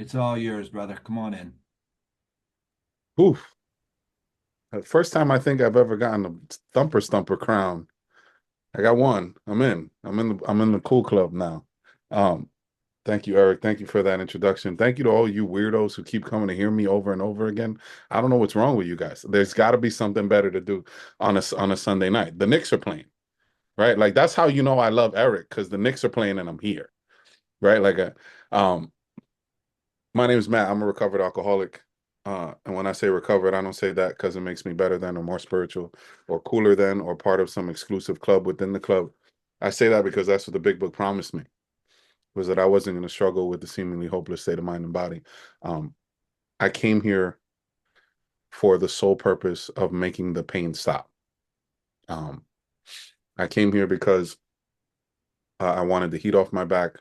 It's all yours, brother. Come on in. Oof. The first time I think I've ever gotten a thumper stumper crown. I got one. I'm in. I'm in the cool club now. Um, Thank you, Eric. Thank you for that introduction. Thank you to all you weirdos who keep coming to hear me over and over again. I don't know what's wrong with you guys. There's got to be something better to do on a Sunday night. The Knicks are playing, right? Like that's how you know I love Eric because the Knicks are playing and I'm here, right? Um, My name is Matt. I'm a recovered alcoholic. And when I say recovered, I don't say that because it makes me better than or more spiritual or cooler than or part of some exclusive club within the club. I say that because that's what the big book promised me, was that I wasn't going to struggle with the seemingly hopeless state of mind and body. Um, I came here for the sole purpose of making the pain stop. Um, I came here because I wanted the heat off my back.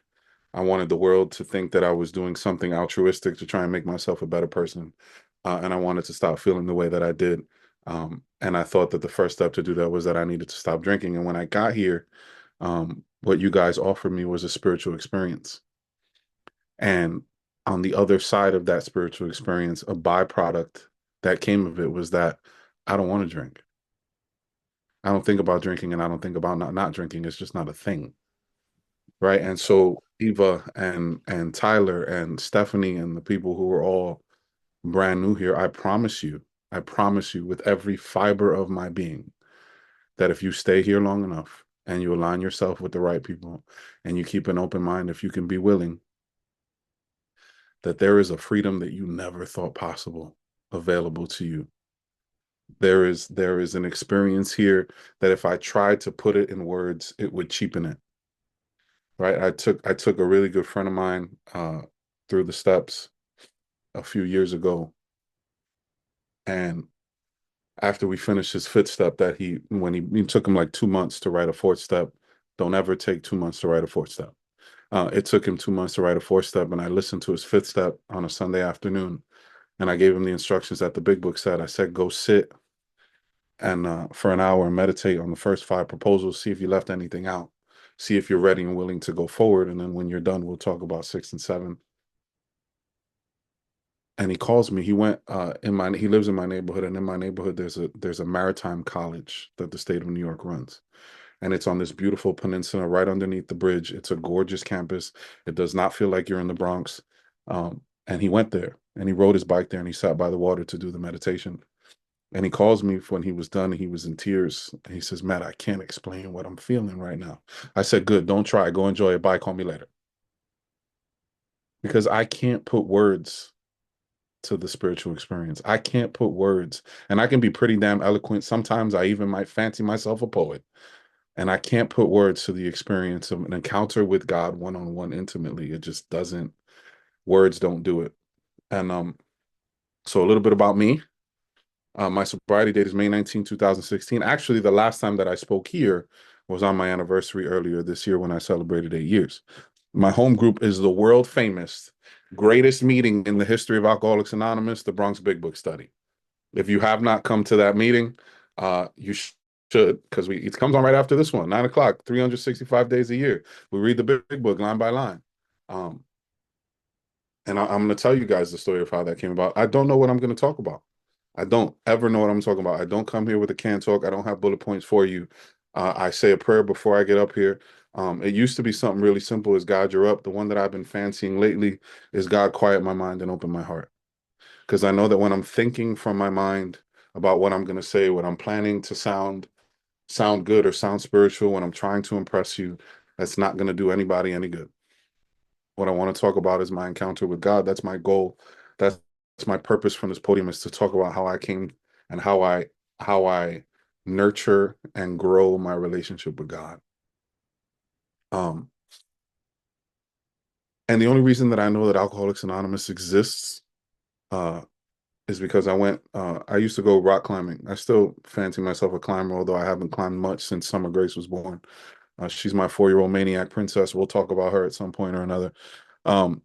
I wanted the world to think that I was doing something altruistic to try and make myself a better person. And I wanted to stop feeling the way that I did. And I thought that the first step to do that was that I needed to stop drinking. And when I got here, what you guys offered me was a spiritual experience. And on the other side of that spiritual experience, a byproduct that came of it was that I don't want to drink. I don't think about drinking and I don't think about not drinking. It's just not a thing. Right. And so Eva and Tyler and Stephanie and the people who are all brand new here, I promise you with every fiber of my being that if you stay here long enough and you align yourself with the right people and you keep an open mind, if you can be willing, that there is a freedom that you never thought possible available to you. There is an experience here that if I tried to put it in words, it would cheapen it. Right. I took a really good friend of mine through the steps a few years ago. And after we finished his fifth step, that he took him like 2 months to write a fourth step. Don't ever take 2 months to write a fourth step. It took him 2 months to write a fourth step, and I listened to his fifth step on a Sunday afternoon, and I gave him the instructions that the big book said. I said, go sit and for an hour and meditate on the first five proposals, see if you left anything out, see if you're ready and willing to go forward, and then when you're done, we'll talk about six and seven. And he calls me. He lives in my neighborhood, and in my neighborhood there's a maritime college that the state of New York runs. And it's on this beautiful peninsula right underneath the bridge. It's a gorgeous campus. It does not feel like you're in the Bronx. And he went there and he rode his bike there and he sat by the water to do the meditation. And he calls me when he was done and he was in tears. And he says, Matt, I can't explain what I'm feeling right now. I said, good, don't try. Go enjoy it. Bye. Call me later. Because I can't put words to the spiritual experience. I can't put words, and I can be pretty damn eloquent. Sometimes I even might fancy myself a poet, and I can't put words to the experience of an encounter with God one on one intimately. It just doesn't, words don't do it. And so a little bit about me. My sobriety date is May 19, 2016. Actually, the last time that I spoke here was on my anniversary earlier this year when I celebrated 8 years. My home group is the world famous, greatest meeting in the history of Alcoholics Anonymous, the Bronx Big Book Study. If you have not come to that meeting, you should, because it comes on right after this one, 9 o'clock, 365 days a year. We read the big book line by line. Um, and I'm going to tell you guys the story of how that came about. I don't know what I'm going to talk about. I don't ever know what I'm talking about. I don't come here with a can talk. I don't have bullet points for you. I say a prayer before I get up here. It used to be something really simple as God, you're up. The one that I've been fancying lately is God, quiet my mind and open my heart. Because I know that when I'm thinking from my mind about what I'm going to say, what I'm planning to sound good or sound spiritual, when I'm trying to impress you, that's not going to do anybody any good. What I want to talk about is my encounter with God. That's my goal. That's my purpose from this podium, is to talk about how I came and how I nurture and grow my relationship with God. Um, and the only reason that I know that Alcoholics Anonymous exists uh, is because I used to go rock climbing. I still fancy myself a climber, although I haven't climbed much since Summer Grace was born. She's my 4-year-old maniac princess. We'll talk about her at some point or another. Um,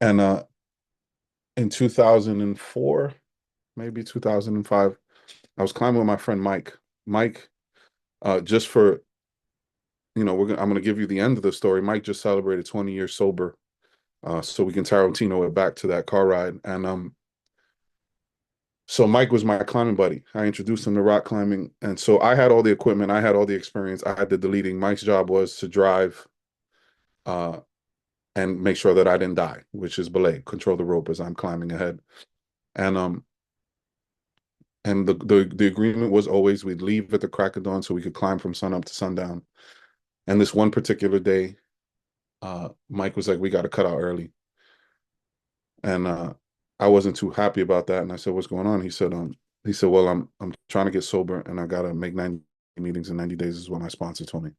and In 2004, maybe 2005, I was climbing with my friend Mike. Mike, just for, I'm going to give you the end of the story. Mike just celebrated 20 years sober So we can Tarantino it back to that car ride. And so Mike was my climbing buddy. I introduced him to rock climbing. And so I had all the equipment, I had all the experience, I did the leading. Mike's job was to drive uh, and make sure that I didn't die, which is belay, control the rope as I'm climbing ahead. And the agreement was always we'd leave at the crack of dawn so we could climb from sun up to sundown. And this one particular day, Mike was like, "We got to cut out early," and I wasn't too happy about that. And I said, "What's going on?" He said, "Well, I'm trying to get sober, and I got to make 90 meetings in 90 days," is what my sponsor told me.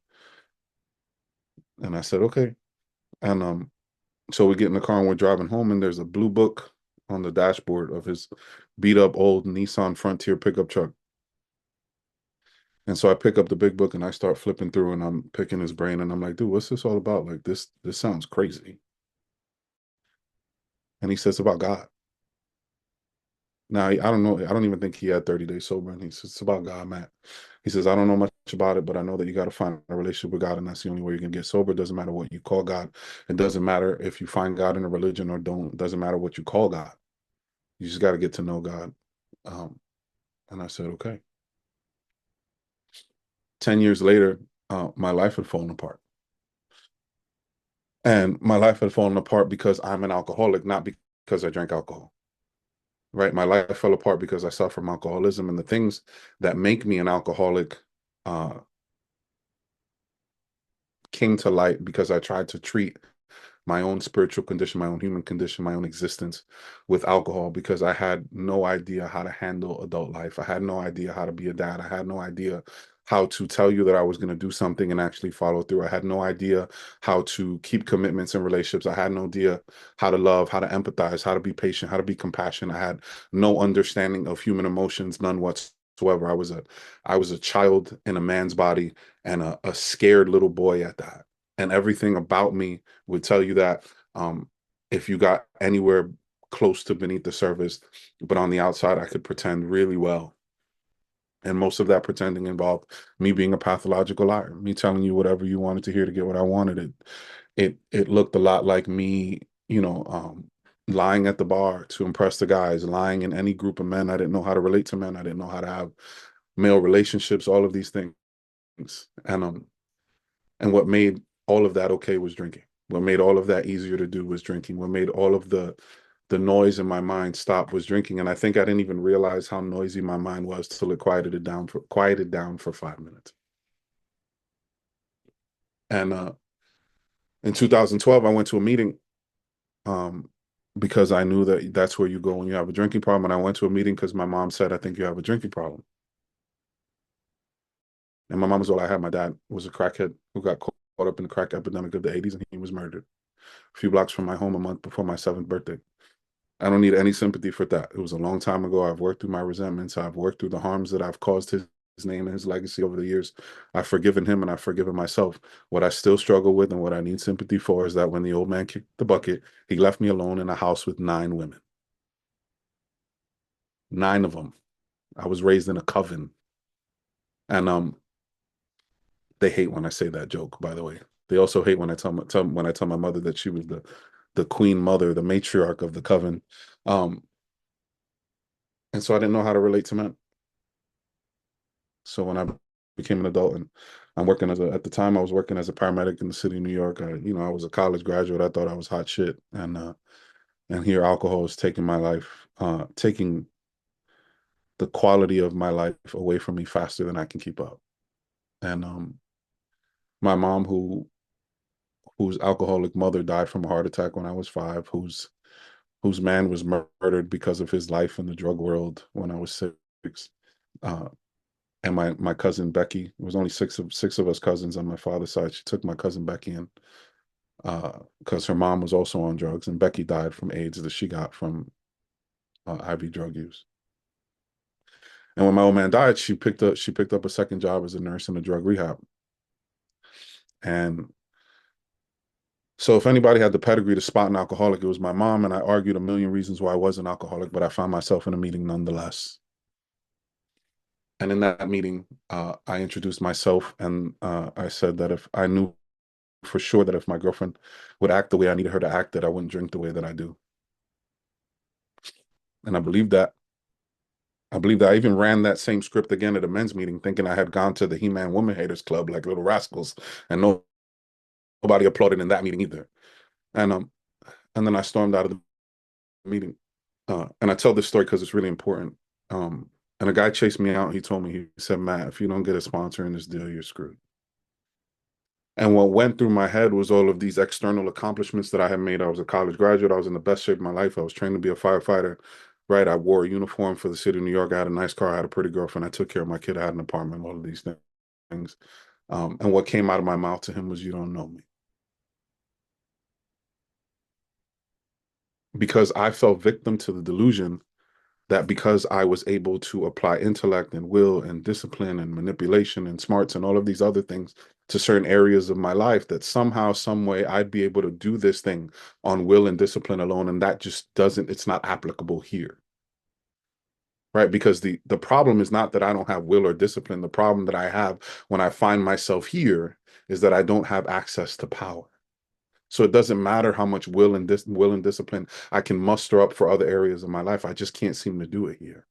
And I said, "Okay." And so we get in the car and we're driving home, and there's a blue book on the dashboard of his beat up old Nissan Frontier pickup truck. And so I pick up the big book and I start flipping through and I'm picking his brain and I'm like, dude, what's this all about? Like this sounds crazy. And he says about God. Now I don't know. I don't even think he had 30 days sober. And he says it's about God, Matt. He says, I don't know much about it, but I know that you got to find a relationship with God, and that's the only way you can get sober. It doesn't matter what you call God. It doesn't matter if you find God in a religion or don't. It doesn't matter what you call God. You just got to get to know God. Um, and I said, okay. 10 years later, my life had fallen apart. And my life had fallen apart because I'm an alcoholic, not because I drank alcohol. Right? My life fell apart because I suffer from alcoholism, and the things that make me an alcoholic uh, came to light because I tried to treat my own spiritual condition, my own human condition, my own existence with alcohol because I had no idea how to handle adult life. I had no idea how to be a dad. I had no idea how to tell you that I was going to do something and actually follow through. I had no idea how to keep commitments in relationships. I had no idea how to love, how to empathize, how to be patient, how to be compassionate. I had no understanding of human emotions, none whatsoever. I was a child in a man's body and a scared little boy at that. And everything about me would tell you that if you got anywhere close to beneath the surface, but on the outside, I could pretend really well. And most of that pretending involved me being a pathological liar, me telling you whatever you wanted to hear to get what I wanted. It looked a lot like me, lying at the bar to impress the guys, lying in any group of men. I didn't know how to relate to men. I didn't know how to have male relationships, all of these things. And what made all of that okay was drinking. What made all of that easier to do was drinking. What made all of the noise in my mind stop was drinking. And I think I didn't even realize how noisy my mind was till it quieted down for 5 minutes. And in 2012, I went to a meeting um, because I knew that that's where you go when you have a drinking problem. And I went to a meeting because my mom said, I think you have a drinking problem. And my mom was all I had. My dad was a crackhead who got caught up in the crack epidemic of the 80s, and he was murdered a few blocks from my home a month before my seventh birthday. I don't need any sympathy for that. It was a long time ago. I've worked through my resentments. I've worked through the harms that I've caused his name and his legacy over the years. I've forgiven him and I've forgiven myself. What I still struggle with and what I need sympathy for is that when the old man kicked the bucket, he left me alone in a house with 9 women. 9 of them. I was raised in a coven. And they hate when I say that joke, by the way. They also hate when I tell my mother that she was the queen mother, the matriarch of the coven. Um, and so I didn't know how to relate to men. So when I became an adult and I'm working at the time I was working as a paramedic in the city of New York. I was a college graduate. I thought I was hot shit. And here alcohol is taking my life, taking the quality of my life away from me faster than I can keep up. And my mom, whose alcoholic mother died from a heart attack when I was 5, whose man was murdered because of his life in the drug world when I was 6. Uh, and my cousin Becky. It was only six of us cousins on my father's side. She took my cousin Becky in because her mom was also on drugs, and Becky died from AIDS that she got from IV drug use. And when my old man died, she picked up a second job as a nurse in a drug rehab. And so if anybody had the pedigree to spot an alcoholic, it was my mom. And I argued a million reasons why I was an alcoholic, but I found myself in a meeting nonetheless. And in that meeting, I introduced myself and I said that if I knew for sure that if my girlfriend would act the way I needed her to act, that I wouldn't drink the way that I do. And I believe that. I believe that I even ran that same script again at a men's meeting, thinking I had gone to the He-Man Woman Haters Club like little rascals, and nobody applauded in that meeting either. And and then I stormed out of the meeting. And I tell this story because it's really important. And a guy chased me out. He told me, he said, Matt, if you don't get a sponsor in this deal, you're screwed. And what went through my head was all of these external accomplishments that I had made. I was a college graduate. I was in the best shape of my life. I was trained to be a firefighter. Right. I wore a uniform for the city of New York. I had a nice car. I had a pretty girlfriend. I took care of my kid. I had an apartment, all of these things. And what came out of my mouth to him was, you don't know me. Because I fell victim to the delusion that because I was able to apply intellect and will and discipline and manipulation and smarts and all of these other things to certain areas of my life, that somehow, some way I'd be able to do this thing on will and discipline alone. And that just doesn't, it's not applicable here. Right. Because the problem is not that I don't have will or discipline. The problem that I have when I find myself here is that I don't have access to power. So it doesn't matter how much will and discipline I can muster up for other areas of my life. I just can't seem to do it here.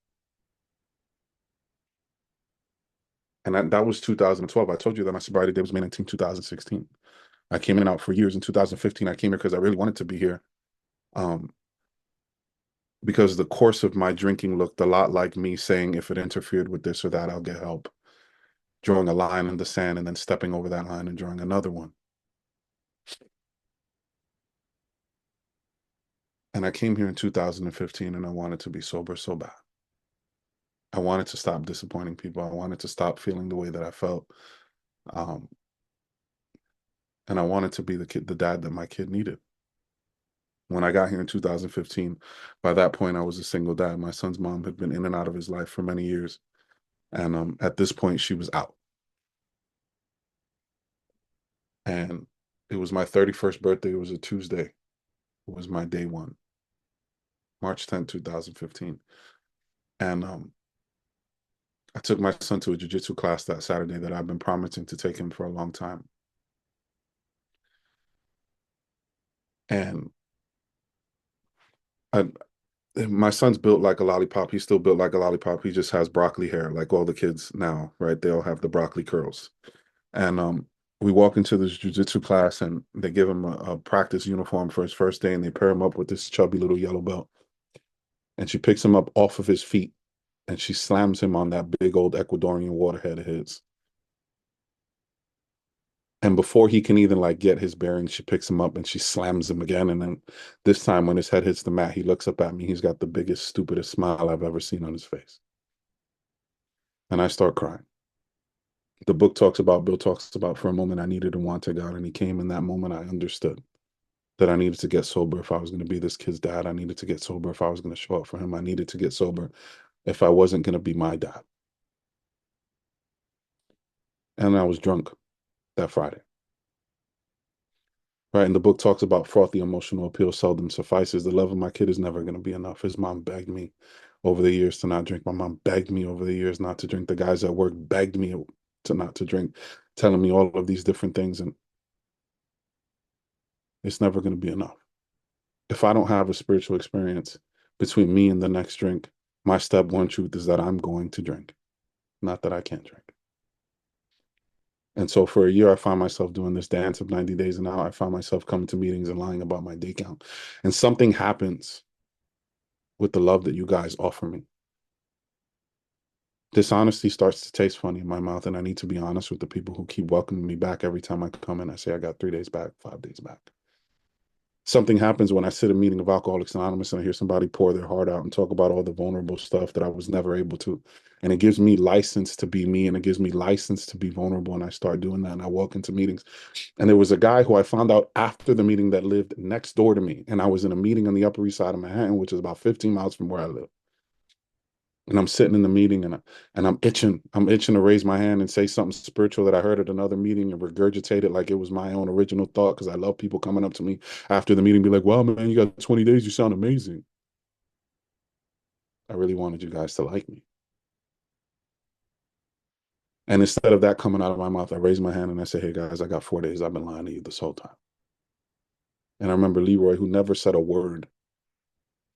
And that was 2012. I told you that my sobriety day was May 19, 2016. I came in and out for years. In 2015, I came here because I really wanted to be here. Um, because the course of my drinking looked a lot like me saying, if it interfered with this or that, I'll get help. Drawing a line in the sand and then stepping over that line and drawing another one. And I came here in 2015 and I wanted to be sober so bad. I wanted to stop disappointing people. I wanted to stop feeling the way that I felt. Um, and I wanted to be the dad that my kid needed. When I got here in 2015, by that point, I was a single dad. My son's mom had been in and out of his life for many years. And at this point, she was out. And it was my 31st birthday. It was a Tuesday. It was my day one, March 10th, 2015. And I took my son to a jiu-jitsu class that Saturday that I've been promising to take him for a long time. And I, my son's built like a lollipop. He's still built like a lollipop. He just has broccoli hair, like all the kids now, right? They all have the broccoli curls. And we walk into this jiu-jitsu class and they give him a practice uniform for his first day and they pair him up with this chubby little yellow belt. And she picks him up off of his feet and she slams him on that big old Ecuadorian waterhead of his. And before he can even like get his bearings, she picks him up and she slams him again. And then this time when his head hits the mat, he looks up at me. He's got the biggest, stupidest smile I've ever seen on his face. And I start crying. Bill talks about for a moment, I needed and wanted God. And he came in that moment, I understood that I needed to get sober if I was going to be this kid's dad. I needed to get sober if I was going to show up for him. I needed to get sober if I wasn't going to be my dad. And I was drunk that Friday. Right. And the book talks about frothy emotional appeal seldom suffices. The love of my kid is never going to be enough. His mom begged me over the years to not drink. My mom begged me over the years not to drink. The guys at work begged me to not to drink, telling me all of these different things. And it's never going to be enough. If I don't have a spiritual experience between me and the next drink, my step one truth is that I'm going to drink, not that I can't drink. And so for a year, I found myself doing this dance of 90 days. And now I found myself coming to meetings and lying about my day count. And something happens with the love that you guys offer me. Dishonesty starts to taste funny in my mouth. And I need to be honest with the people who keep welcoming me back every time I come in. I say, I got 3 days back, 5 days back. Something happens when I sit in a meeting of Alcoholics Anonymous and I hear somebody pour their heart out and talk about all the vulnerable stuff that I was never able to. And it gives me license to be me and it gives me license to be vulnerable. And I start doing that. And I walk into meetings. And there was a guy who I found out after the meeting that lived next door to me. And I was in a meeting on the Upper East Side of Manhattan, which is about 15 miles from where I live. And I'm sitting in the meeting and I'm itching. I'm itching to raise my hand and say something spiritual that I heard at another meeting and regurgitate it like it was my own original thought because I love people coming up to me after the meeting be like, wow, man, you got 20 days. You sound amazing. I really wanted you guys to like me. And instead of that coming out of my mouth, I raised my hand and I said, hey guys, I got 4 days. I've been lying to you this whole time. And I remember Leroy, who never said a word,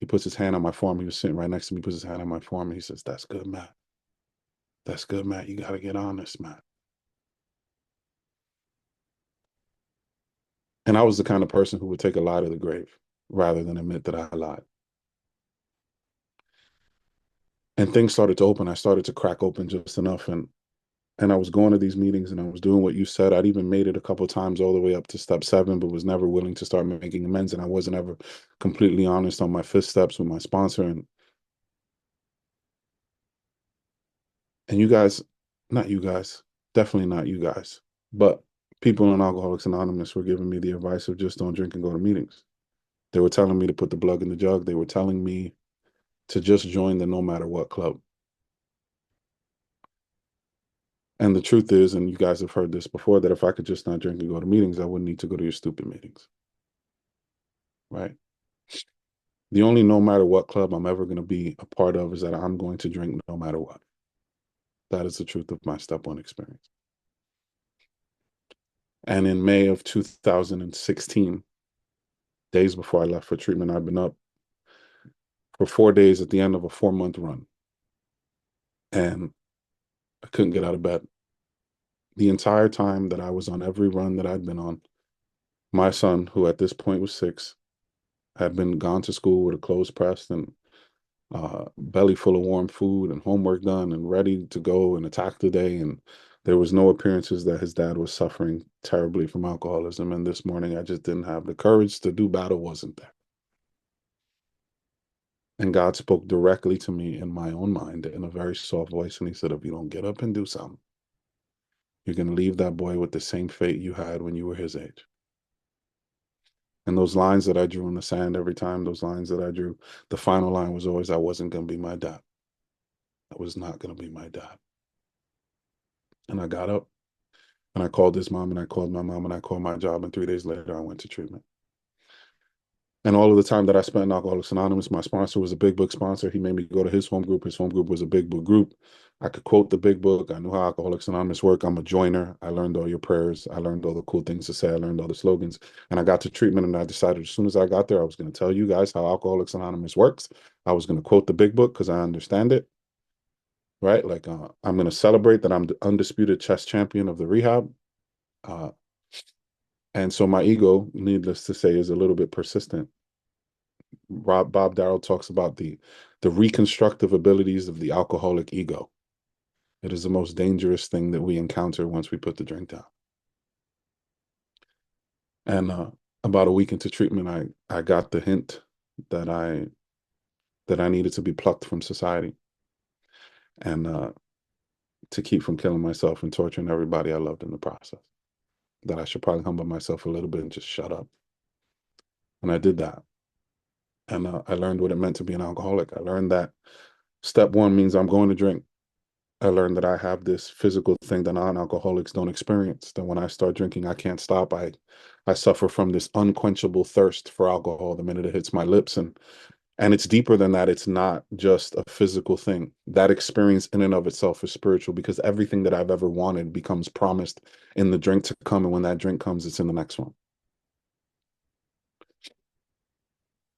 he puts his hand on my forearm. He was sitting right next to me, puts his hand on my forearm, and he says, that's good, Matt. That's good, Matt. You got to get honest, Matt. And I was the kind of person who would take a lie to the grave rather than admit that I lied. And things started to open. I started to crack open just enough. And I was going to these meetings and I was doing what you said. I'd even made it a couple of times all the way up to step 7, but was never willing to start making amends. And I wasn't ever completely honest on my 5th steps with my sponsor. And you guys, not you guys, definitely not you guys, but people in Alcoholics Anonymous were giving me the advice of just don't drink and go to meetings. They were telling me to put the plug in the jug. They were telling me to just join the no matter what club. And the truth is, and you guys have heard this before, that if I could just not drink and go to meetings, I wouldn't need to go to your stupid meetings. Right? The only no matter what club I'm ever going to be a part of is that I'm going to drink no matter what. That is the truth of my step 1 experience. And in May of 2016, days before I left for treatment, I'd been up for 4 days at the end of a 4-month run. And I couldn't get out of bed. The entire time that I was on every run that I'd been on, my son, who at this point was 6, had been gone to school with a clothes pressed and belly full of warm food and homework done and ready to go and attack the day. And there was no appearances that his dad was suffering terribly from alcoholism. And this morning, I just didn't have the courage to do battle, wasn't there. And God spoke directly to me in my own mind in a very soft voice. And he said, if you don't get up and do something, you're going to leave that boy with the same fate you had when you were his age. And those lines that I drew in the sand every time, those lines that I drew, the final line was always, I wasn't going to be my dad. I was not going to be my dad. And I got up and I called his mom and I called my mom and I called my job. And 3 days later, I went to treatment. And all of the time that I spent in Alcoholics Anonymous, my sponsor was a big book sponsor. He made me go to his home group. His home group was a big book group. I could quote the big book. I knew how Alcoholics Anonymous work. I'm a joiner. I learned all your prayers. I learned all the cool things to say. I learned all the slogans. And I got to treatment and I decided as soon as I got there, I was going to tell you guys how Alcoholics Anonymous works. I was going to quote the big book because I understand it, right? Like I'm going to celebrate that I'm the undisputed chess champion of the rehab. Uh, and so my ego, needless to say, is a little bit persistent. Bob Darrell talks about the reconstructive abilities of the alcoholic ego. It is the most dangerous thing that we encounter once we put the drink down. And about a week into treatment, I got the hint that I needed to be plucked from society and to keep from killing myself and torturing everybody I loved in the process. That I should probably humble myself a little bit and just shut up. And I did that. And I learned what it meant to be an alcoholic. I learned that step 1 means I'm going to drink. I learned that I have this physical thing that non-alcoholics don't experience. That when I start drinking, I can't stop. I suffer from this unquenchable thirst for alcohol the minute it hits my lips. And it's deeper than that. It's not just a physical thing. That experience in and of itself is spiritual because everything that I've ever wanted becomes promised in the drink to come. And when that drink comes, it's in the next one.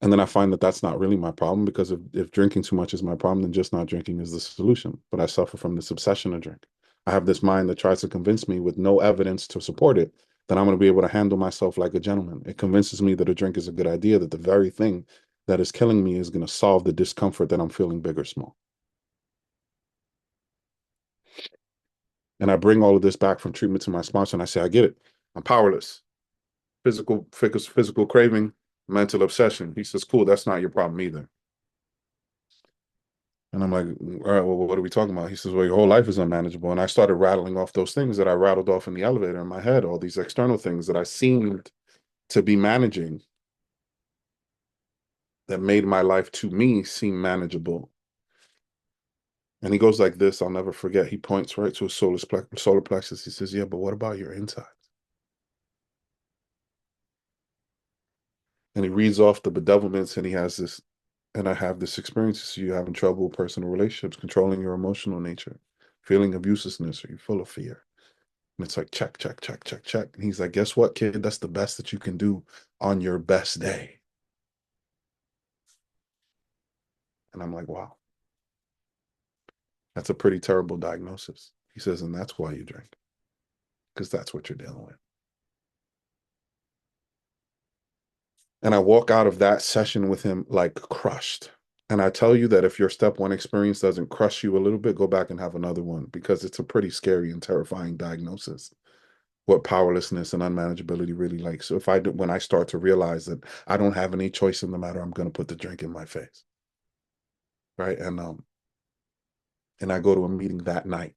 And then I find that that's not really my problem because if drinking too much is my problem, then just not drinking is the solution. But I suffer from this obsession to drink. I have this mind that tries to convince me with no evidence to support it that I'm going to be able to handle myself like a gentleman. It convinces me that a drink is a good idea, that the very thing that is killing me is going to solve the discomfort that I'm feeling big or small. And I bring all of this back from treatment to my sponsor and I say, I get it. I'm powerless. Physical craving, mental obsession. He says, cool, that's not your problem either. And I'm like, all right, well, what are we talking about? He says, well, your whole life is unmanageable. And I started rattling off those things that I rattled off in the elevator in my head, all these external things that I seemed to be managing that made my life to me seem manageable. And he goes like this, I'll never forget. He points right to his solar plexus. He says, yeah, but what about your insides? And he reads off the bedevilments and he has this, and I have this experience. So you're having trouble with personal relationships, controlling your emotional nature, Feeling of uselessness? Are you full of fear? And it's like, check, check, check, check, check. And he's like, guess what, kid? That's the best that you can do on your best day. And I'm like, wow, that's a pretty terrible diagnosis. He says, and that's why you drink, because that's what you're dealing with. And I walk out of that session with him like crushed. And I tell you that if your step one experience doesn't crush you a little bit, go back and have another one, because it's a pretty scary and terrifying diagnosis. What powerlessness and unmanageability really like. So if I do, when I start to realize that I don't have any choice in the matter, I'm going to put the drink in my face, right? And I go to a meeting that night,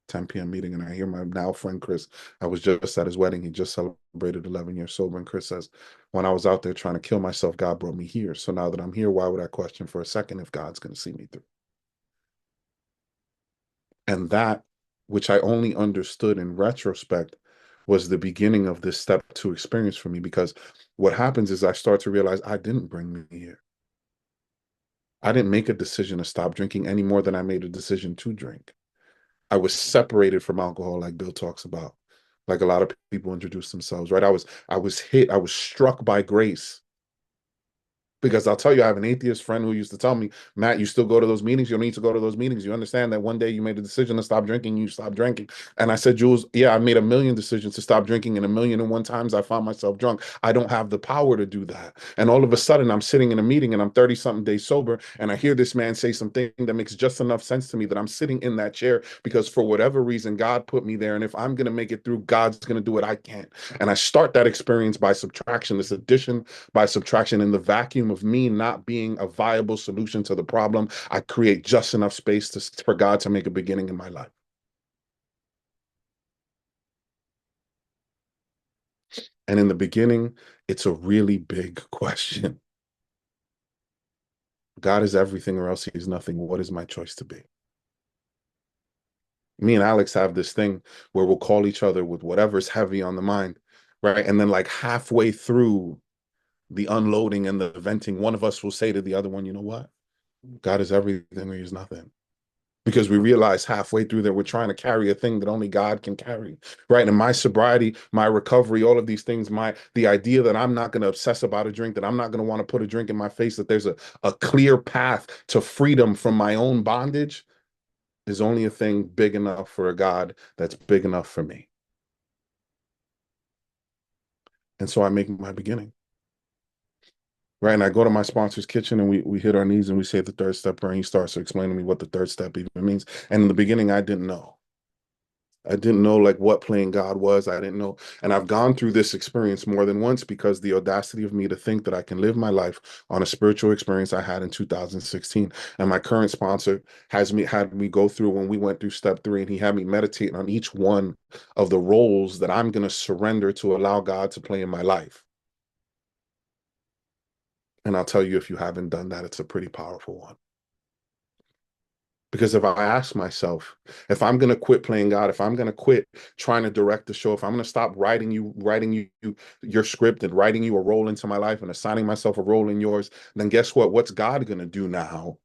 10 p.m. meeting, and I hear my now friend Chris. I was just at his wedding. He just celebrated 11 years sober, and Chris says, "When I was out there trying to kill myself, God brought me here. So now that I'm here, why would I question for a second if God's going to see me through?" And that, which I only understood in retrospect, was the beginning of this step two experience for me. Because what happens is I start to realize I didn't bring me here. I didn't make a decision to stop drinking any more than I made a decision to drink. I was separated from alcohol, like Bill talks about, like a lot of people introduce themselves, right? I was struck by grace. Because I'll tell you, I have an atheist friend who used to tell me, Matt, you still go to those meetings? You don't need to go to those meetings. You understand that one day you made a decision to stop drinking, you stopped drinking. And I said, Jules, yeah, I made a million decisions to stop drinking, and 1,000,001 times I found myself drunk. I don't have the power to do that. And all of a sudden, I'm sitting in a meeting and I'm 30 something days sober. And I hear this man say something that makes just enough sense to me that I'm sitting in that chair because for whatever reason, God put me there. And if I'm going to make it through, God's going to do it. I can't. And I start that experience by subtraction, this addition by subtraction. In the vacuum of me not being a viable solution to the problem, I create just enough space for God to make a beginning in my life. And in the beginning, it's a really big question. God is everything or else he's nothing. What is my choice to be? Me and Alex have this thing where we'll call each other with whatever's heavy on the mind, right? And then like halfway through the unloading and the venting, one of us will say to the other one, you know what? God is everything or he's nothing. Because we realize halfway through that we're trying to carry a thing that only God can carry, right? And my sobriety, my recovery, all of these things, the idea that I'm not going to obsess about a drink, that I'm not going to want to put a drink in my face, that there's a clear path to freedom from my own bondage is only a thing big enough for a God that's big enough for me. And so I make my beginning. Right. And I go to my sponsor's kitchen and we hit our knees and we say the third step prayer. And he starts to explain to me what the third step even means. And in the beginning, I didn't know. I didn't know like what playing God was. I didn't know. And I've gone through this experience more than once because the audacity of me to think that I can live my life on a spiritual experience I had in 2016. And my current sponsor had me go through when we went through step three, and he had me meditate on each one of the roles that I'm going to surrender to allow God to play in my life. And I'll tell you, if you haven't done that, it's a pretty powerful one. Because if I ask myself, if I'm going to quit playing God, if I'm going to quit trying to direct the show, if I'm going to stop writing you your script and writing you a role into my life and assigning myself a role in yours, then guess what? What's God going to do now?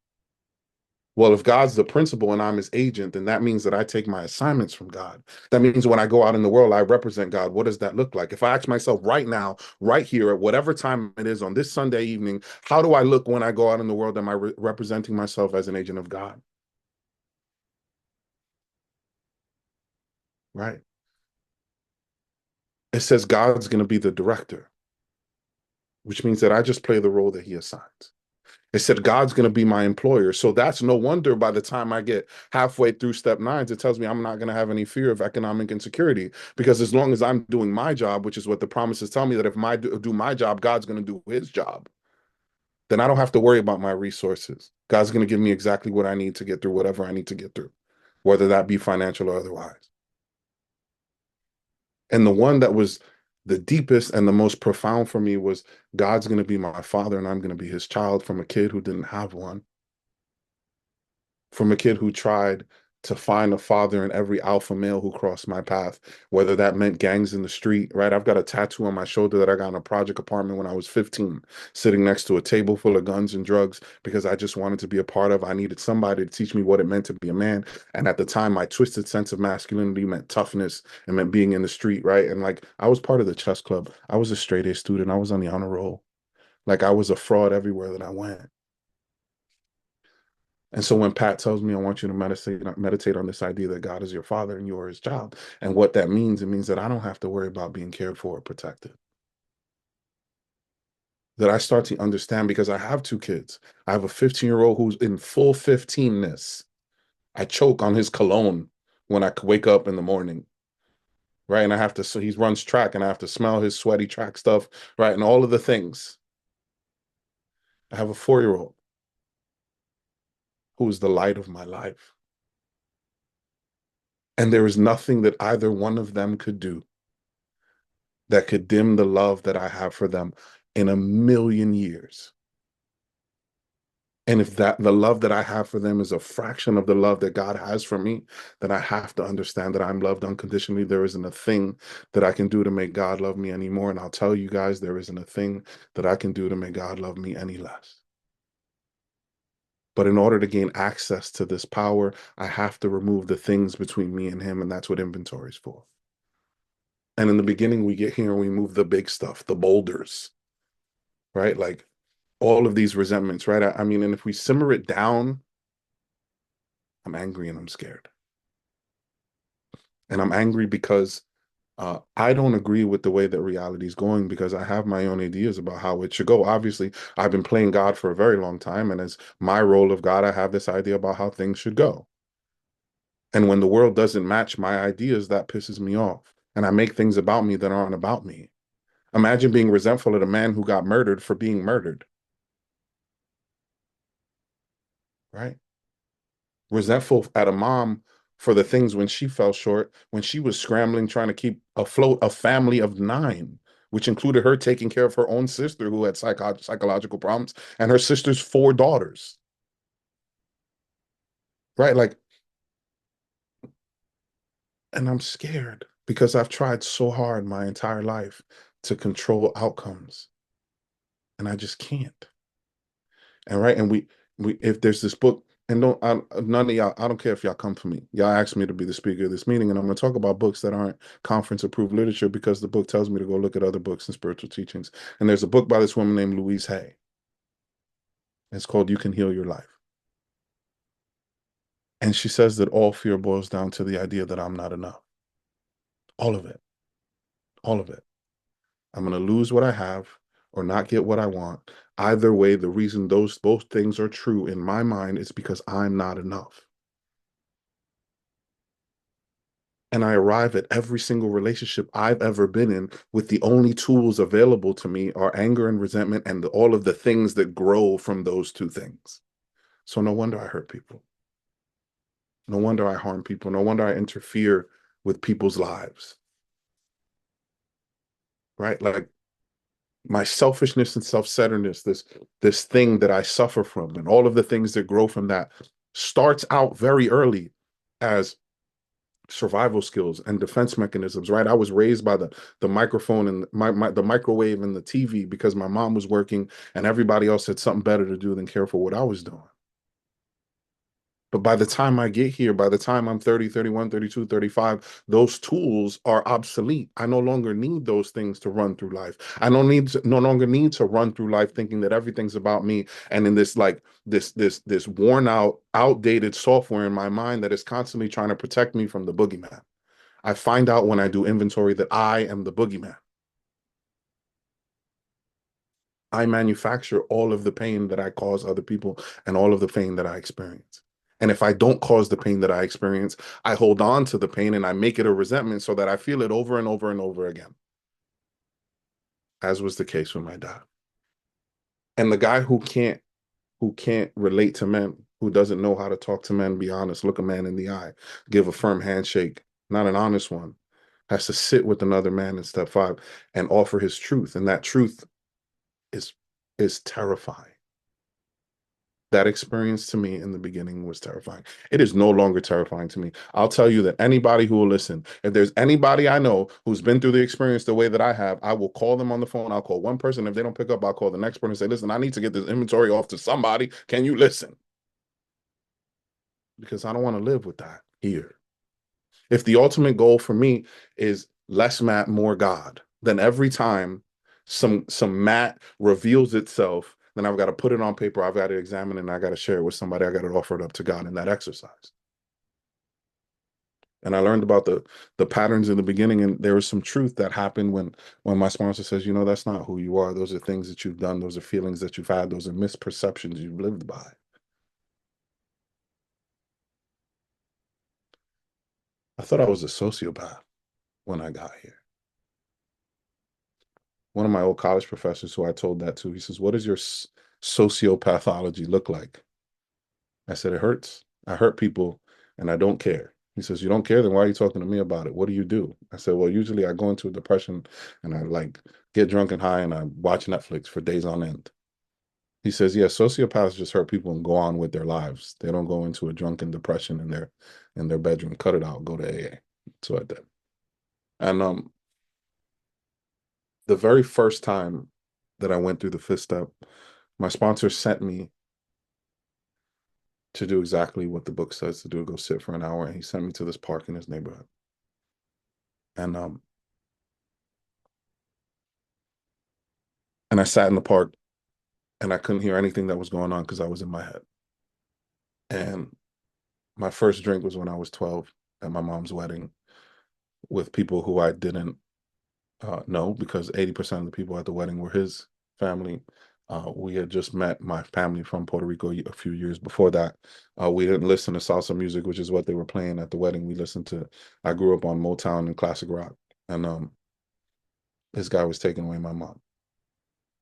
Well, if God's the principal and I'm his agent, then that means that I take my assignments from God. That means when I go out in the world, I represent God. What does that look like? If I ask myself right now, right here, at whatever time it is on this Sunday evening, how do I look when I go out in the world? Am I representing myself as an agent of God? Right. It says God's going to be the director, which means that I just play the role that he assigns. It said God's going to be my employer. So that's no wonder by the time I get halfway through step nines, it tells me I'm not going to have any fear of economic insecurity, because as long as I'm doing my job, which is what the promises tell me, that if I do my job, God's going to do his job, then I don't have to worry about my resources. God's going to give me exactly what I need to get through whatever I need to get through, whether that be financial or otherwise. And the one that was the deepest and the most profound for me was God's going to be my father and I'm going to be his child, from a kid who didn't have one, from a kid who tried to find a father in every alpha male who crossed my path, whether that meant gangs in the street, right? I've got a tattoo on my shoulder that I got in a project apartment when I was 15, sitting next to a table full of guns and drugs because I just wanted to be a part of. I needed somebody to teach me what it meant to be a man. And at the time, my twisted sense of masculinity meant toughness and meant being in the street, right? And like I was part of the chess club. I was a straight A student. I was on the honor roll. Like I was a fraud everywhere that I went. And so when Pat tells me I want you to meditate on this idea that God is your father and you are his child, and what that means, it means that I don't have to worry about being cared for or protected. That I start to understand because I have two kids. I have a 15-year-old who's in full 15ness. I choke on his cologne when I wake up in the morning, right? And I have to, so he runs track and I have to smell his sweaty track stuff, right? And all of the things. I have a 4-year-old who is the light of my life. And there is nothing that either one of them could do that could dim the love that I have for them in a million years. And if that the love that I have for them is a fraction of the love that God has for me, then I have to understand that I'm loved unconditionally. There isn't a thing that I can do to make God love me anymore. And I'll tell you guys, there isn't a thing that I can do to make God love me any less. But in order to gain access to this power, I have to remove the things between me and him. And that's what inventory is for. And in the beginning, we get here and we move the big stuff, the boulders, right? Like all of these resentments, right? I mean, and if we simmer it down, I'm angry and I'm scared. And I'm angry because I don't agree with the way that reality is going because I have my own ideas about how it should go. Obviously, I've been playing God for a very long time. And as my role of God, I have this idea about how things should go. And when the world doesn't match my ideas, that pisses me off. And I make things about me that aren't about me. Imagine being resentful at a man who got murdered for being murdered, right? Resentful at a mom for the things when she fell short, when she was scrambling, trying to keep afloat a family of 9, which included her taking care of her own sister who had psychological problems and her sister's 4 daughters, right? Like, and I'm scared because I've tried so hard my entire life to control outcomes and I just can't. And right, and we if there's this book, and none of y'all, I don't care if y'all come for me. Y'all asked me to be the speaker of this meeting, and I'm going to talk about books that aren't conference approved literature because the book tells me to go look at other books and spiritual teachings. And there's a book by this woman named Louise Hay. It's called You Can Heal Your Life. And she says that all fear boils down to the idea that I'm not enough. All of it. All of it. I'm going to lose what I have or not get what I want. Either way, the reason those both things are true in my mind is because I'm not enough. And I arrive at every single relationship I've ever been in with the only tools available to me are anger and resentment and all of the things that grow from those two things. So no wonder I hurt people. No wonder I harm people. No wonder I interfere with people's lives. Right? Like my selfishness and self-centeredness, this thing that I suffer from, and all of the things that grow from that starts out very early as survival skills and defense mechanisms, right? I was raised by the microphone and the microwave and the TV because my mom was working and everybody else had something better to do than care for what I was doing. But by the time I get here, by the time I'm 30, 31, 32, 35, those tools are obsolete. I no longer need those things to run through life. I no longer need to run through life thinking that everything's about me. And in this like this worn out, outdated software in my mind that is constantly trying to protect me from the boogeyman. I find out when I do inventory that I am the boogeyman. I manufacture all of the pain that I cause other people and all of the pain that I experience. And if I don't cause the pain that I experience, I hold on to the pain and I make it a resentment so that I feel it over and over and over again, as was the case with my dad. And the guy who can't relate to men, who doesn't know how to talk to men, be honest, look a man in the eye, give a firm handshake, not an honest one, has to sit with another man in step 5 and offer his truth. And that truth is is terrifying. That experience to me in the beginning was terrifying. It is no longer terrifying to me. I'll tell you that anybody who will listen, if there's anybody I know who's been through the experience the way that I have, I will call them on the phone. I'll call one person. If they don't pick up, I'll call the next person and say, listen, I need to get this inventory off to somebody. Can you listen? Because I don't want to live with that here. If the ultimate goal for me is less Matt, more God, then every time some Matt reveals itself, then I've got to put it on paper, I've got to examine it, and I got to share it with somebody, I got to offer it up to God in that exercise. And I learned about the patterns in the beginning, and there was some truth that happened when my sponsor says, you know, that's not who you are. Those are things that you've done, those are feelings that you've had, those are misperceptions you've lived by. I thought I was a sociopath when I got here. One of my old college professors who I told that to, he says, what does your sociopathology look like? I said, it hurts. I hurt people and I don't care. He says, you don't care? Then why are you talking to me about it? What do you do? I said, well, usually I go into a depression and I like get drunk and high and I watch Netflix for days on end. He says, yeah, sociopaths just hurt people and go on with their lives. They don't go into a drunken depression in their bedroom. Cut it out. Go to AA. So I did. And the very first time that I went through the fifth step, my sponsor sent me to do exactly what the book says to do, go sit for an hour. And he sent me to this park in his neighborhood. And and I sat in the park and I couldn't hear anything that was going on because I was in my head. And my first drink was when I was 12 at my mom's wedding with people who I didn't know, because 80% of the people at the wedding were his family. We had just met my family from Puerto Rico a few years before that. We didn't listen to salsa music, which is what they were playing at the wedding. We listened to, I grew up on Motown and classic rock. And this guy was taking away my mom,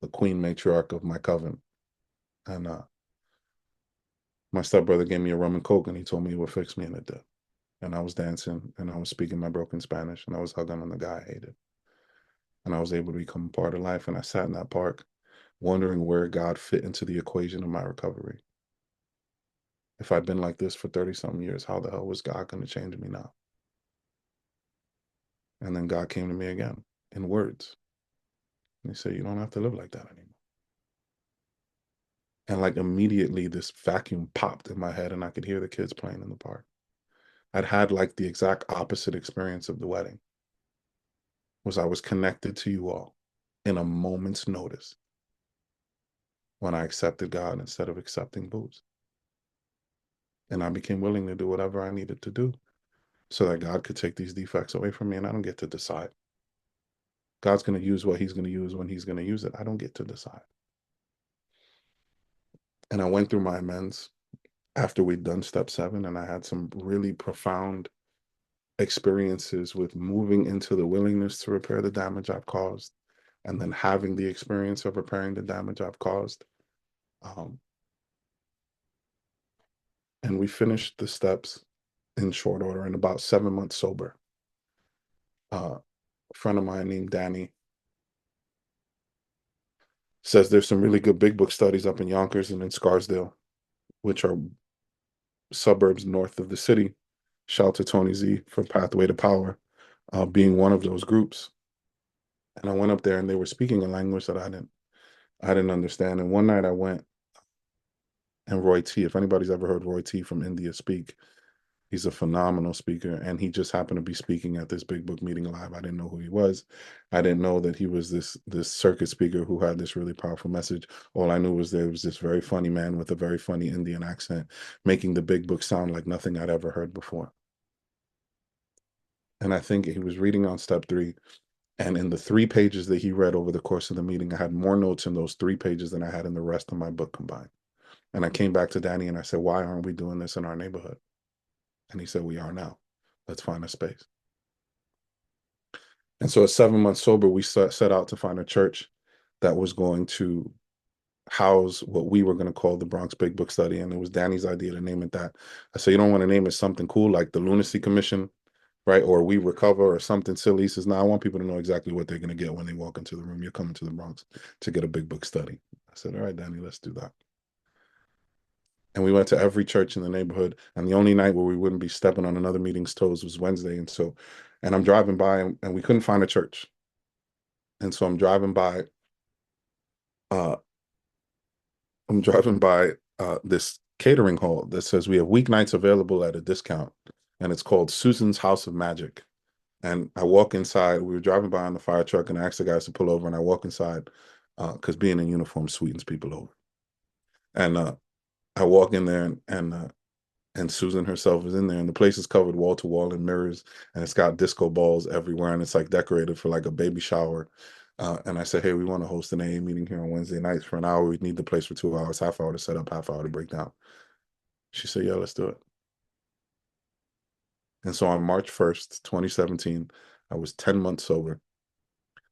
the queen matriarch of my coven. And my stepbrother gave me a rum and coke and he told me it would fix me, and it did. And I was dancing and I was speaking my broken Spanish and I was hugging on the guy I hated. And I was able to become a part of life. And I sat in that park wondering where God fit into the equation of my recovery. If I'd been like this for 30 something years, how the hell was God going to change me now? And then God came to me again in words. And he said, you don't have to live like that anymore. And like immediately this vacuum popped in my head and I could hear the kids playing in the park. I'd had like the exact opposite experience of the wedding. Was I was connected to you all in a moment's notice when I accepted God instead of accepting booze. And I became willing to do whatever I needed to do so that God could take these defects away from me, and I don't get to decide. God's going to use what he's going to use when he's going to use it. I don't get to decide. And I went through my amends after we'd done step 7, and I had some really profound experiences with moving into the willingness to repair the damage I've caused, and then having the experience of repairing the damage I've caused. And we finished the steps in short order in about 7 months sober. A friend of mine named Danny says there's some really good big book studies up in Yonkers and in Scarsdale, which are suburbs north of the city. Shout out to Tony Z for Pathway to Power, being one of those groups. And I went up there and they were speaking a language that I didn't understand. And one night I went, and Roy T, if anybody's ever heard Roy T from India speak, he's a phenomenal speaker, and he just happened to be speaking at this big book meeting live. I didn't know who he was. I didn't know that he was this circuit speaker who had this really powerful message. All I knew was there was this very funny man with a very funny Indian accent making the big book sound like nothing I'd ever heard before. And I think he was reading on step 3. And in the 3 pages that he read over the course of the meeting, I had more notes in those 3 pages than I had in the rest of my book combined. And I came back to Danny and I said, why aren't we doing this in our neighborhood? And he said, we are now. Let's find a space. And so at 7 months sober, we set out to find a church that was going to house what we were going to call the Bronx Big Book Study. And it was Danny's idea to name it that. I said, you don't want to name it something cool like the Lunacy Commission, right? Or We Recover or something silly. He says, no, I want people to know exactly what they're going to get when they walk into the room. You're coming to the Bronx to get a big book study. I said, all right, Danny, let's do that. And we went to every church in the neighborhood. And the only night where we wouldn't be stepping on another meeting's toes was Wednesday. And I'm driving by and we couldn't find a church. And so uh, I'm driving by this catering hall that says we have weeknights available at a discount. And it's called Susan's House of Magic. And I walk inside. We were driving by on the fire truck, and I asked the guys to pull over. And I walk inside because being in uniform sweetens people over. And I walk in there, and Susan herself is in there, and the place is covered wall to wall in mirrors, and it's got disco balls everywhere, and it's like decorated for like a baby shower. And I said, hey, we want to host an AA meeting here on Wednesday nights for an hour. We need the place for 2 hours, half hour to set up, half hour to break down. She said, yeah, let's do it. And so on March 1st, 2017, I was 10 months sober.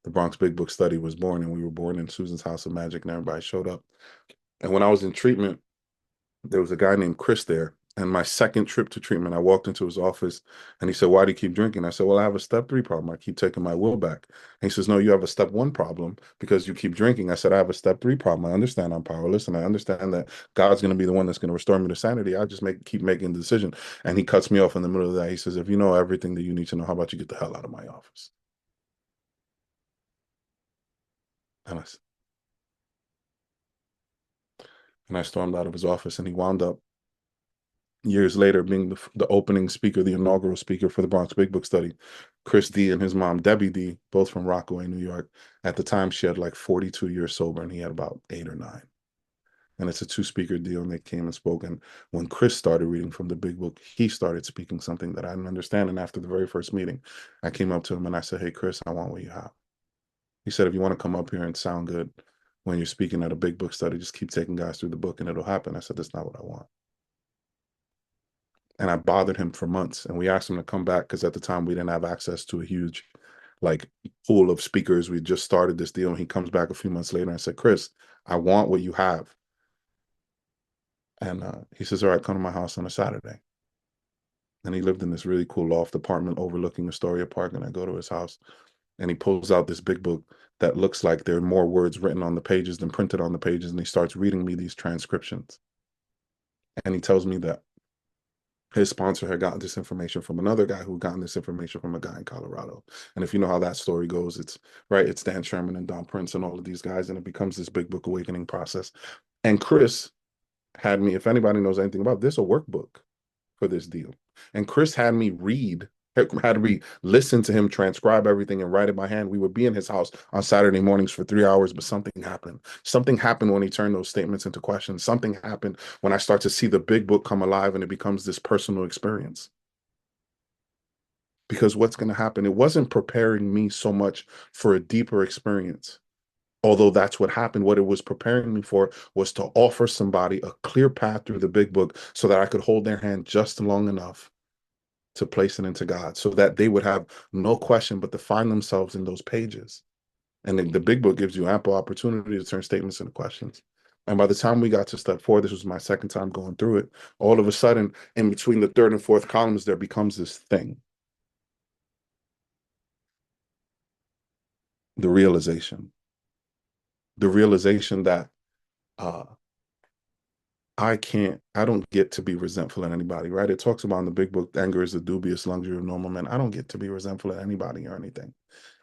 The Bronx Big Book Study was born, and we were born in Susan's House of Magic, and everybody showed up. And when I was in treatment, there was a guy named Chris there. And my second trip to treatment, I walked into his office and he said, why do you keep drinking? I said, well, I have a step 3 problem. I keep taking my will back. And he says, no, you have a step 1 problem because you keep drinking. I said, I have a step 3 problem. I understand I'm powerless and I understand that God's going to be the one that's going to restore me to sanity. I just keep making the decision. And he cuts me off in the middle of that. He says, if you know everything that you need to know, how about you get the hell out of my office? And I, and I stormed out of his office and he wound up years later being the opening speaker, the inaugural speaker for the Bronx Big Book Study. Chris D and his mom, Debbie D, both from Rockaway, New York. At the time, she had like 42 years sober and he had about 8 or 9. And it's a 2-speaker deal, and they came and spoke. And when Chris started reading from the big book, he started speaking something that I didn't understand. And after the very first meeting, I came up to him and I said, hey, Chris, I want what you have. He said, if you want to come up here and sound good when you're speaking at a big book study, just keep taking guys through the book and it'll happen. I said, that's not what I want. And I bothered him for months. And we asked him to come back because at the time we didn't have access to a huge like pool of speakers. We just started this deal. And he comes back a few months later and I said, Chris, I want what you have. And he says, all right, come to my house on a Saturday. And he lived in this really cool loft apartment overlooking Astoria Park. And I go to his house and he pulls out this big book that looks like there are more words written on the pages than printed on the pages. And he starts reading me these transcriptions. And he tells me that his sponsor had gotten this information from another guy who gotten this information from a guy in Colorado. And if you know how that story goes, it's right, it's Dan Sherman and Don Prince and all of these guys, and it becomes this big book awakening process. And Chris had me, if anybody knows anything about this, a workbook for this deal. And Chris had me listen to him transcribe everything and write it by hand. We would be in his house on Saturday mornings for 3 hours, but something happened. Something happened when he turned those statements into questions. Something happened when I start to see the big book come alive and it becomes this personal experience. Because what's going to happen, it wasn't preparing me so much for a deeper experience. Although that's what happened, what it was preparing me for was to offer somebody a clear path through the big book so that I could hold their hand just long enough to place it into God so that they would have no question but to find themselves in those pages. And the big book gives you ample opportunity to turn statements into questions. And by the time we got to step 4, this was my second time going through it. All of a sudden, in between the 3rd and 4th columns, there becomes this thing. The realization. The realization that uh, I don't get to be resentful at anybody, right? It talks about in the big book, anger is the dubious luxury of normal men. I don't get to be resentful at anybody or anything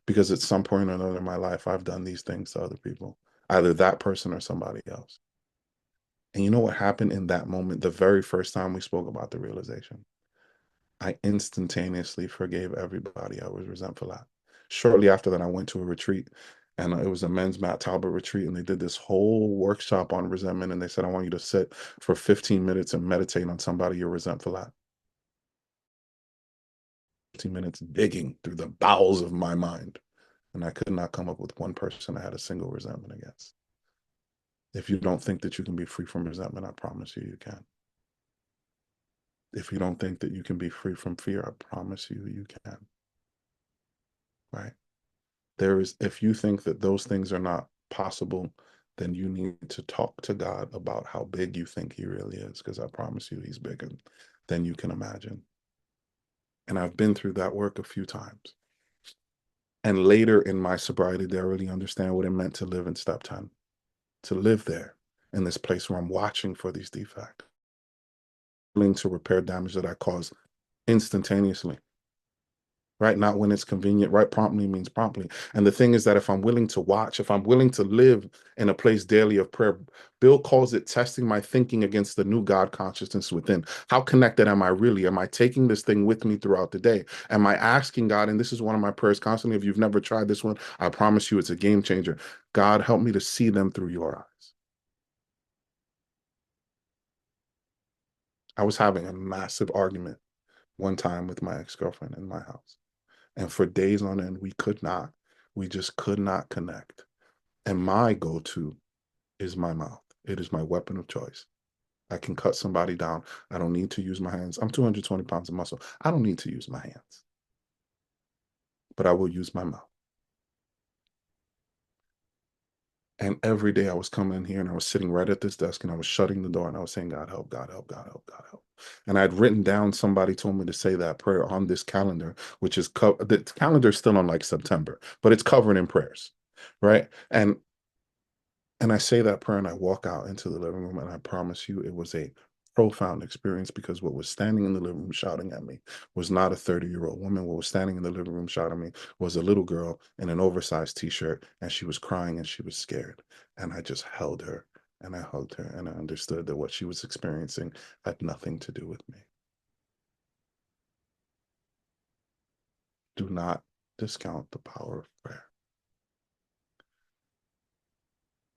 because at some point or another in my life, I've done these things to other people, either that person or somebody else. And you know what happened in that moment? The very first time we spoke about the realization, I instantaneously forgave everybody I was resentful at. Shortly after that, I went to a retreat and it was a men's Matt Talbot retreat. And they did this whole workshop on resentment. And they said, I want you to sit for 15 minutes and meditate on somebody you're resentful at. 15 minutes digging through the bowels of my mind. And I could not come up with one person I had a single resentment against. If you don't think that you can be free from resentment, I promise you, you can. If you don't think that you can be free from fear, I promise you, you can. Right? If you think that those things are not possible, then you need to talk to God about how big you think he really is, because I promise you he's bigger than you can imagine. And I've been through that work a few times. And later in my sobriety, did I really understand what it meant to live in step 10, to live there in this place where I'm watching for these defects. willing to repair damage that I caused instantaneously, right? Not when it's convenient, right? Promptly means promptly. And the thing is that if I'm willing to watch, if I'm willing to live in a place daily of prayer, Bill calls it testing my thinking against the new God consciousness within. How connected am I really? Am I taking this thing with me throughout the day? Am I asking God, and this is one of my prayers constantly, if you've never tried this one, I promise you it's a game changer. God, help me to see them through your eyes. I was having a massive argument one time with my ex-girlfriend in my house. And for days on end, we just could not connect. And my go-to is my mouth. It is my weapon of choice. I can cut somebody down. I don't need to use my hands. I'm 220 pounds of muscle. I don't need to use my hands, but I will use my mouth. And every day I was coming in here and I was sitting right at this desk and I was shutting the door and I was saying, God help, God help, God help, God help. And I'd written down, somebody told me to say that prayer on this calendar, which is the calendar is still on like September, but it's covered in prayers, right? And I say that prayer and I walk out into the living room, and I promise you it was a profound experience, because what was standing in the living room shouting at me was not a 30-year-old woman. What was standing in the living room shouting at me was a little girl in an oversized t-shirt, and she was crying and she was scared. And I just held her and I hugged her, and I understood that what she was experiencing had nothing to do with me. Do not discount the power of prayer.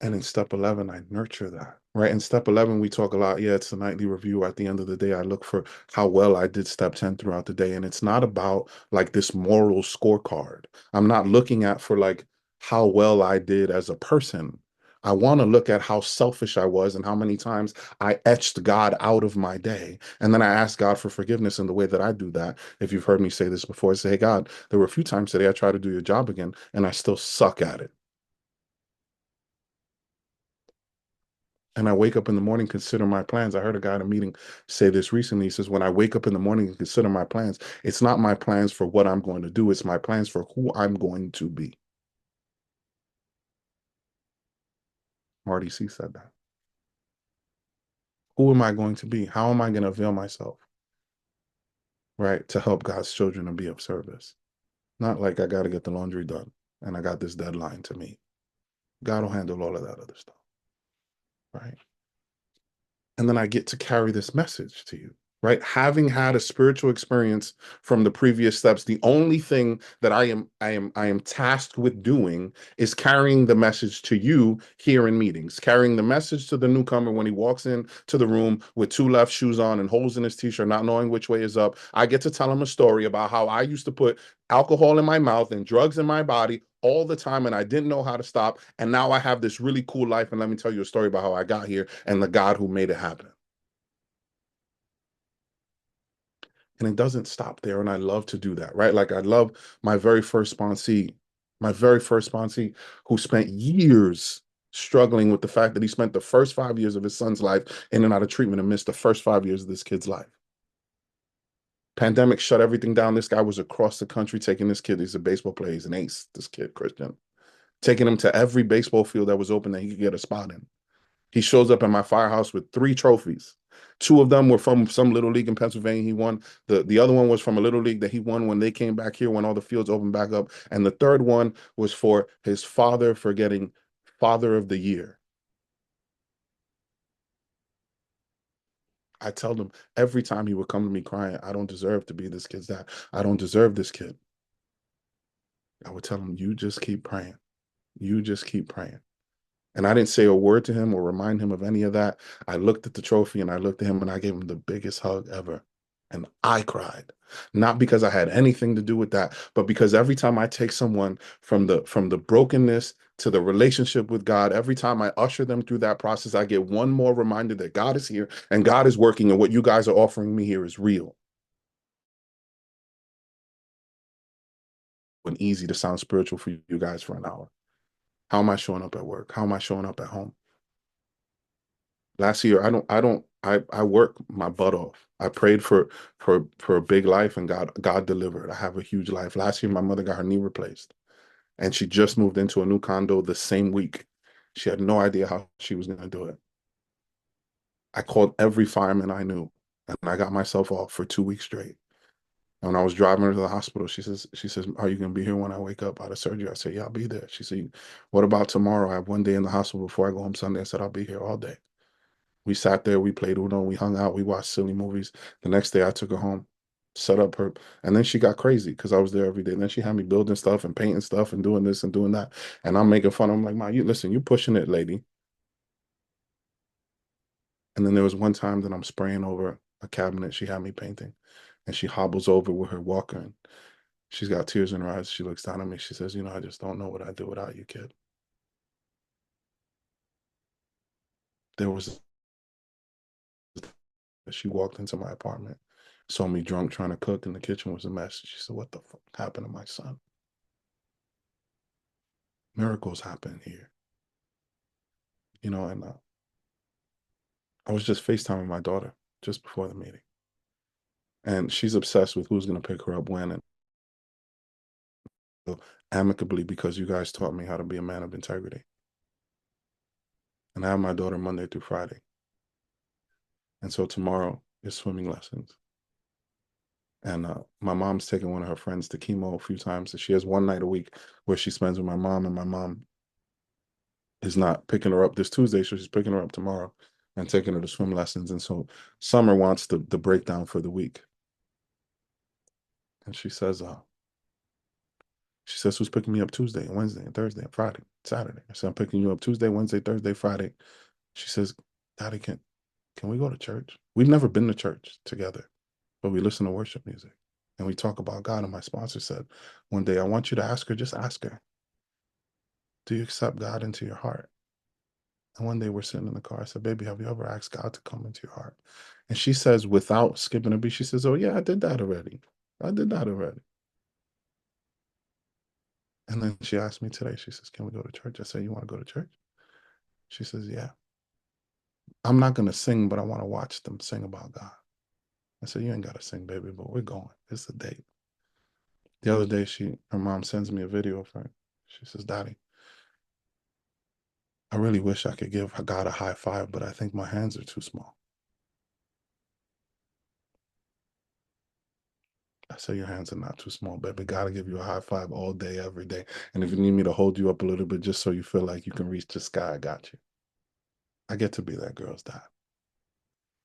And in step 11, I nurture that, right? In step 11, we talk a lot. Yeah, it's the nightly review. At the end of the day, I look for how well I did step 10 throughout the day. And it's not about like this moral scorecard. I'm not looking at for like how well I did as a person. I want to look at how selfish I was and how many times I etched God out of my day. And then I ask God for forgiveness. In the way that I do that, if you've heard me say this before, I say, hey, God, there were a few times today I tried to do your job again and I still suck at it. And I wake up in the morning, consider my plans. I heard a guy in a meeting say this recently. He says, when I wake up in the morning and consider my plans, it's not my plans for what I'm going to do. It's my plans for who I'm going to be. Marty C said that. Who am I going to be? How am I going to avail myself, right, to help God's children and be of service? Not like I got to get the laundry done and I got this deadline to meet. God will handle all of that other stuff, right? And then I get to carry this message to you, right? Having had a spiritual experience from the previous steps, the only thing that I am tasked with doing is carrying the message to you here in meetings, carrying the message to the newcomer when he walks in to the room with two left shoes on and holes in his t-shirt, not knowing which way is up. I get to tell him a story about how I used to put alcohol in my mouth and drugs in my body all the time, and I didn't know how to stop. And now I have this really cool life. And let me tell you a story about how I got here and the God who made it happen. And it doesn't stop there. And I love to do that, right? Like I love my very first sponsee, my very first sponsee who spent years struggling with the fact that he spent the first 5 years of his son's life in and out of treatment and missed the first 5 years of this kid's life. Pandemic shut everything down. This guy was across the country taking this kid. He's a baseball player. He's an ace, this kid, Christian, taking him to every baseball field that was open that he could get a spot in. He shows up at my firehouse with 3 trophies. Two of them were from some little league in Pennsylvania he won. The other one was from a little league that he won when they came back here, when all the fields opened back up. And the third one was for his father for getting Father of the Year. I tell him every time he would come to me crying, I don't deserve to be this kid's dad. I don't deserve this kid. I would tell him, you just keep praying. You just keep praying. And I didn't say a word to him or remind him of any of that. I looked at the trophy and I looked at him and I gave him the biggest hug ever. And I cried, not because I had anything to do with that, but because every time I take someone from the brokenness to the relationship with God, every time I usher them through that process, I get one more reminder that God is here and God is working, and what you guys are offering me here is real. And easy to sound spiritual for you guys for an hour. How am I showing up at work? How am I showing up at home? Last year, I work my butt off. I prayed for a big life, and God delivered. I have a huge life. Last year my mother got her knee replaced, and she just moved into a new condo the same week. She had no idea how she was going to do it. I called every fireman I knew. And I got myself off for 2 weeks straight. And when I was driving her to the hospital, she says, are you gonna be here when I wake up out of surgery? I said, yeah, I'll be there. She said, what about tomorrow? I have one day in the hospital before I go home Sunday. I said, I'll be here all day. We sat there, we played Uno, we hung out, we watched silly movies. The next day I took her home, set up her, and then she got crazy because I was there every day. And then she had me building stuff and painting stuff and doing this and doing that. And I'm making fun. I'm like, Ma, you listen, you pushing it, lady. And then there was one time that I'm spraying over a cabinet she had me painting. And she hobbles over with her walker and she's got tears in her eyes. She looks down at me. She says, I just don't know what I'd do without you, kid. There was She walked into my apartment, saw me drunk trying to cook, and the kitchen was a mess. She said, what the fuck happened to my son? Miracles happen here. And I was just FaceTiming my daughter just before the meeting. And she's obsessed with who's going to pick her up when, and amicably, because you guys taught me how to be a man of integrity. And I have my daughter Monday through Friday. And so tomorrow is swimming lessons. And my mom's taking one of her friends to chemo a few times. So she has one night a week where she spends with my mom, and my mom is not picking her up this Tuesday, so she's picking her up tomorrow and taking her to swim lessons. And so Summer wants the breakdown for the week. And she says, who's picking me up Tuesday and Wednesday and Thursday and Friday, Saturday? I said, I'm picking you up Tuesday, Wednesday, Thursday, Friday. She says, Daddy, can we go to church? We've never been to church together, but we listen to worship music and we talk about God. And my sponsor said, one day, I want you to ask her, just ask her, do you accept God into your heart? And one day we're sitting in the car. I said, baby, have you ever asked God to come into your heart? And she says, without skipping a beat, she says, oh, yeah, I did that already. I did that already. And then she asked me today, she says, can we go to church? I said, you want to go to church? She says, yeah. I'm not going to sing, but I want to watch them sing about God. I said, you ain't got to sing, baby, but we're going. It's a date. The other day, her mom sends me a video of her. She says, Daddy, I really wish I could give God a high five, but I think my hands are too small. I say your hands are not too small, baby. Gotta give you a high five all day, every day. And if you need me to hold you up a little bit just so you feel like you can reach the sky, I got you. I get to be that girl's dad.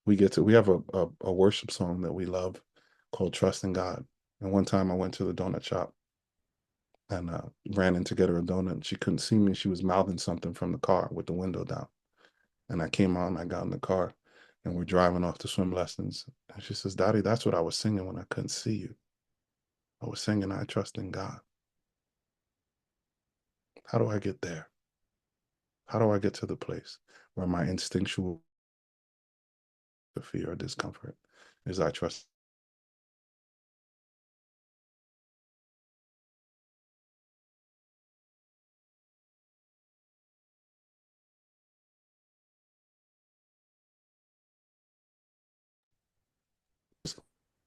We have a worship song that we love called Trust in God. And one time I went to the donut shop and ran in to get her a donut. And she couldn't see me. She was mouthing something from the car with the window down. And I came out and I got in the car and we're driving off to swim lessons. And she says, Daddy, that's what I was singing when I couldn't see you. I was singing, I trust in God. How do I get there? How do I get to the place where my instinctual fear or discomfort is I trust?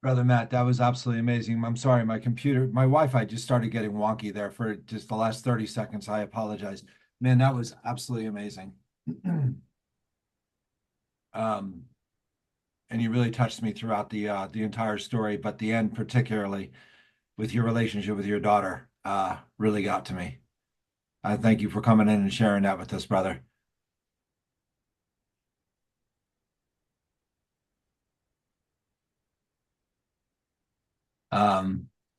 Brother Matt, that was absolutely amazing. I'm sorry, my Wi-Fi just started getting wonky there for just the last 30 seconds. I apologize. Man, that was absolutely amazing. Um, and you really touched me throughout the entire story, but the end particularly with your relationship with your daughter really got to me. I thank you for coming in and sharing that with us, brother.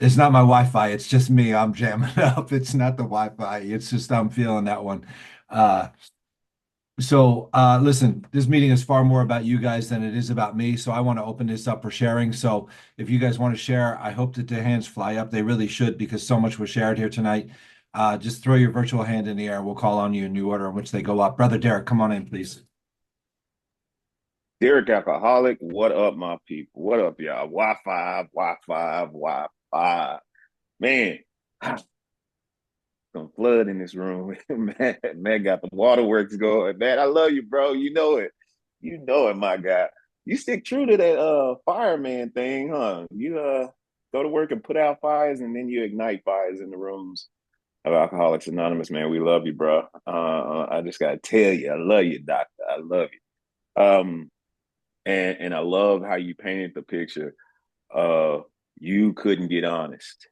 It's not my Wi-Fi, it's just me. I'm jamming up. It's not the Wi-Fi. It's just I'm feeling that one. Uh listen, this meeting is far more about you guys than it is about me. So I want to open this up for sharing. So if you guys want to share, I hope that the hands fly up. They really should because so much was shared here tonight. Just throw your virtual hand in the air. We'll call on you in the order in which they go up. Brother Derek, come on in, please. Derek Alcoholic, what up, my people? What up, y'all? Wi-Fi, Wi-Fi, Wi-Fi. Man, some flood in this room. Man got the waterworks going. Man, I love you, bro. You know it. You know it, my guy. You stick true to that fireman thing, huh? You go to work and put out fires and then you ignite fires in the rooms of Alcoholics Anonymous, man. We love you, bro. I just gotta tell you, I love you, doctor. I love you. And I love how you painted the picture of you couldn't get honest,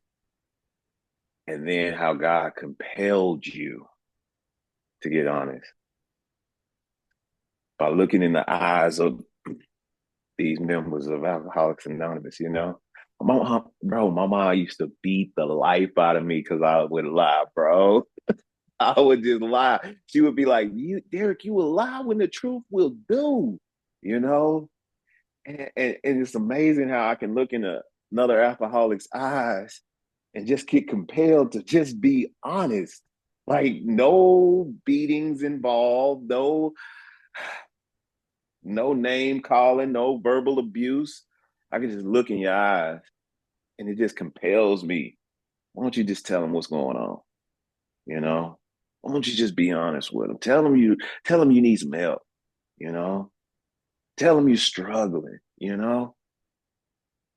and then how God compelled you to get honest by looking in the eyes of these members of Alcoholics Anonymous. My mom used to beat the life out of me because I would lie, bro. I would just lie. She would be like, "You, Derek, you will lie when the truth will do," you know. And it's amazing how I can look in another alcoholic's eyes and just get compelled to just be honest. Like no beatings involved, no name calling, no verbal abuse. I can just look in your eyes and it just compels me. Why don't you just tell him what's going on? You know? Why don't you just be honest with him? Tell him you need some help, you know? Tell him you're struggling, you know?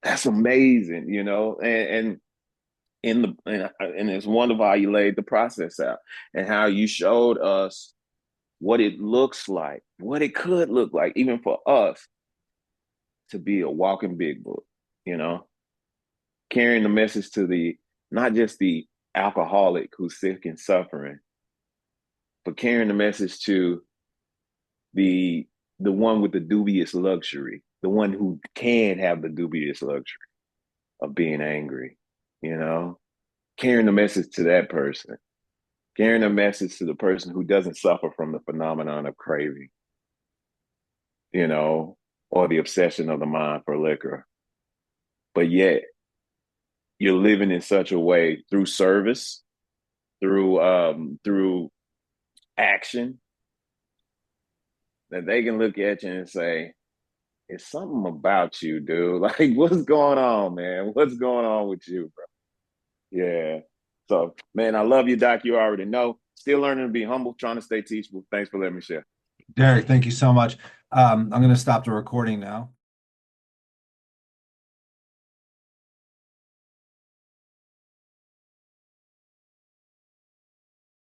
That's amazing, you know? And it's wonderful how you laid the process out and how you showed us what it looks like, what it could look like, even for us to be a walking big book, you know, carrying the message to the not just the alcoholic who's sick and suffering, but carrying the message to the the one with the dubious luxury, the one who can have the dubious luxury of being angry, you know, carrying the message to that person, carrying a message to the person who doesn't suffer from the phenomenon of craving, you know, or the obsession of the mind for liquor. But yet you're living in such a way through service, through action, that they can look at you and say, it's something about you, dude. Like, what's going on, man? What's going on with you, bro? Yeah. So, man, I love you, Doc. You already know. Still learning to be humble, trying to stay teachable. Thanks for letting me share. Derek, thank you so much. I'm going to stop the recording now.